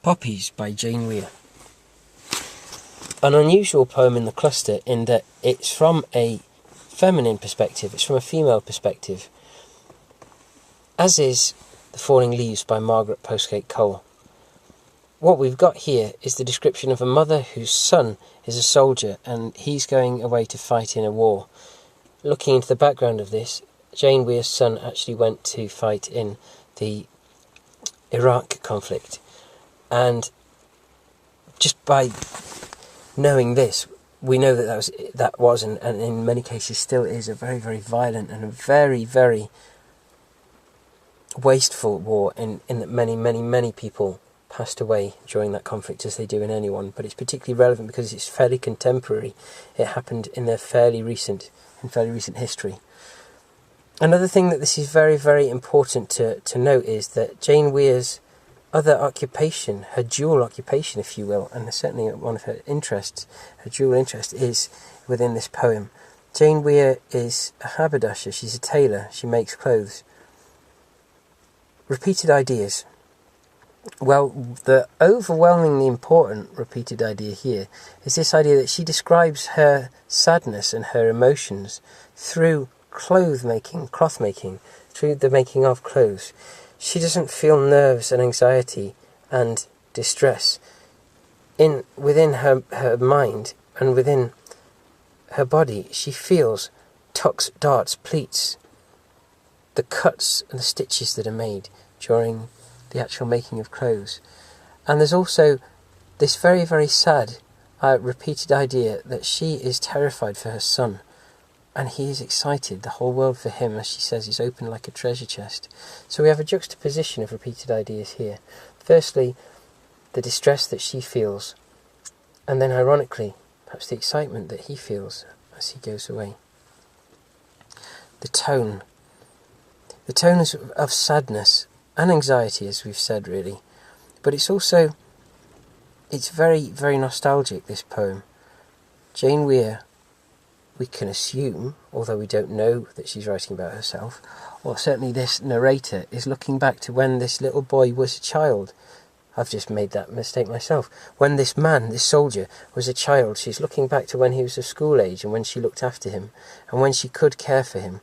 Poppies by Jane Weir. An unusual poem in the cluster in that it's from a feminine perspective, it's from a female perspective, as is The Falling Leaves by Margaret Postgate Cole. What we've got here is the description of a mother whose son is a soldier and he's going away to fight in a war. Looking into the background of this, Jane Weir's son actually went to fight in the Iraq conflict. And just by knowing this, we know that was and in many cases still is a very, very violent and a very, very wasteful war in that many, many, many people passed away during that conflict, as they do in any one. But it's particularly relevant because it's fairly contemporary. It happened in their fairly recent history. Another thing that this is very, very important to note is that Jane Weir's other occupation, her dual occupation, if you will, and certainly one of her interests, her dual interest, is within this poem. Jane Weir is a haberdasher, she's a tailor, she makes clothes. Repeated ideas. Well, the overwhelmingly important repeated idea here is this idea that she describes her sadness and her emotions through cloth making, through the making of clothes. She doesn't feel nerves and anxiety and distress. Within her mind and within her body, she feels tucks, darts, pleats, the cuts and the stitches that are made during the actual making of clothes. And there's also this very, very sad repeated idea that she is terrified for her son. And he is excited. The whole world for him, as she says, is open like a treasure chest. So we have a juxtaposition of repeated ideas here. Firstly, the distress that she feels, and then ironically, perhaps the excitement that he feels as he goes away. The tone is of sadness and anxiety, as we've said, really. But it's very, very nostalgic, this poem. Jane Weir, we can assume, although we don't know that she's writing about herself, or certainly this narrator is looking back to when this little boy was a child. I've just made that mistake myself. When this man, this soldier, was a child, she's looking back to when he was of school age and when she looked after him and when she could care for him.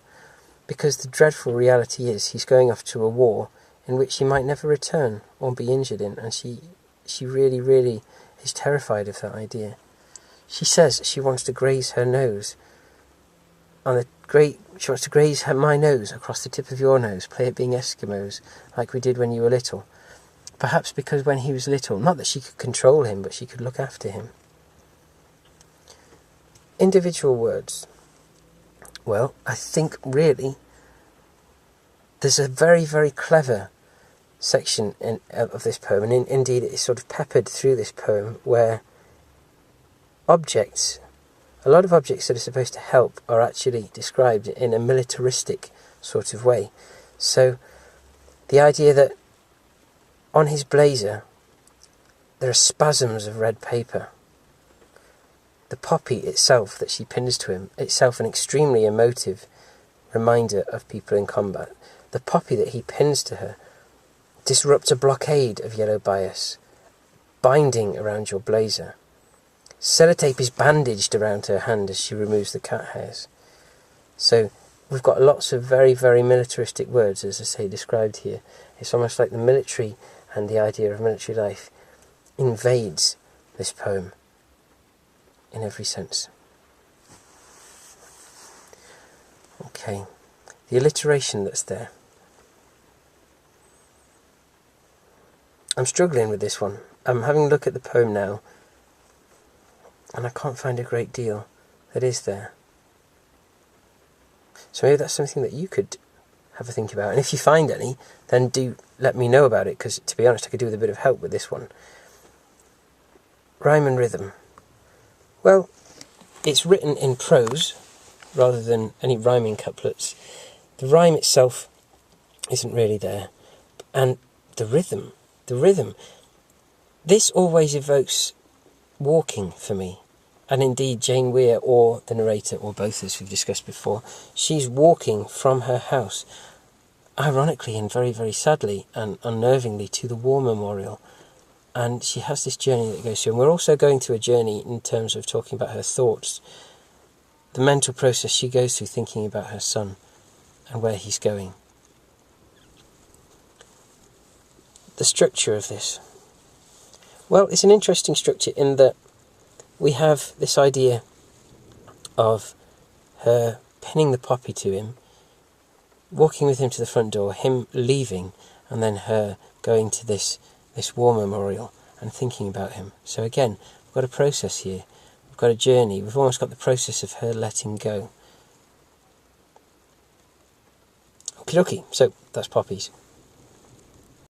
Because the dreadful reality is he's going off to a war in which he might never return or be injured in, and she really, really is terrified of that idea. She says she wants to graze her nose she wants to graze my nose across the tip of your nose, play at being Eskimos, like we did when you were little. Perhaps because when he was little, not that she could control him, but she could look after him. Individual words. Well, I think really there's a very, very clever section of this poem, and indeed it's sort of peppered through this poem, where a lot of objects that are supposed to help are actually described in a militaristic sort of way. So the idea that on his blazer there are spasms of red paper. The poppy itself that she pins to him, itself an extremely emotive reminder of people in combat. The poppy that he pins to her disrupts a blockade of yellow bias, binding around your blazer. Sellotape is bandaged around her hand as she removes the cat hairs. So we've got lots of very, very militaristic words, as I say, described here. It's almost like the military and the idea of military life invades this poem in every sense. Okay, the alliteration that's there. I'm struggling with this one. I'm having a look at the poem now, and I can't find a great deal that is there. So maybe that's something that you could have a think about. And if you find any, then do let me know about it, because to be honest, I could do with a bit of help with this one. Rhyme and rhythm. Well, it's written in prose rather than any rhyming couplets. The rhyme itself isn't really there. And the rhythm. This always evokes walking for me. And indeed, Jane Weir, or the narrator, or both as we've discussed before, she's walking from her house, ironically and very, very sadly and unnervingly, to the war memorial And she has this journey that goes through. And we're also going through a journey in terms of talking about her thoughts, the mental process she goes through thinking about her son and where he's going. The structure of this. Well, it's an interesting structure in that we have this idea of her pinning the poppy to him, walking with him to the front door, him leaving, and then her going to this war memorial and thinking about him. So again, we've got a process here. We've got a journey. We've almost got the process of her letting go. Okie dokie. So that's Poppies.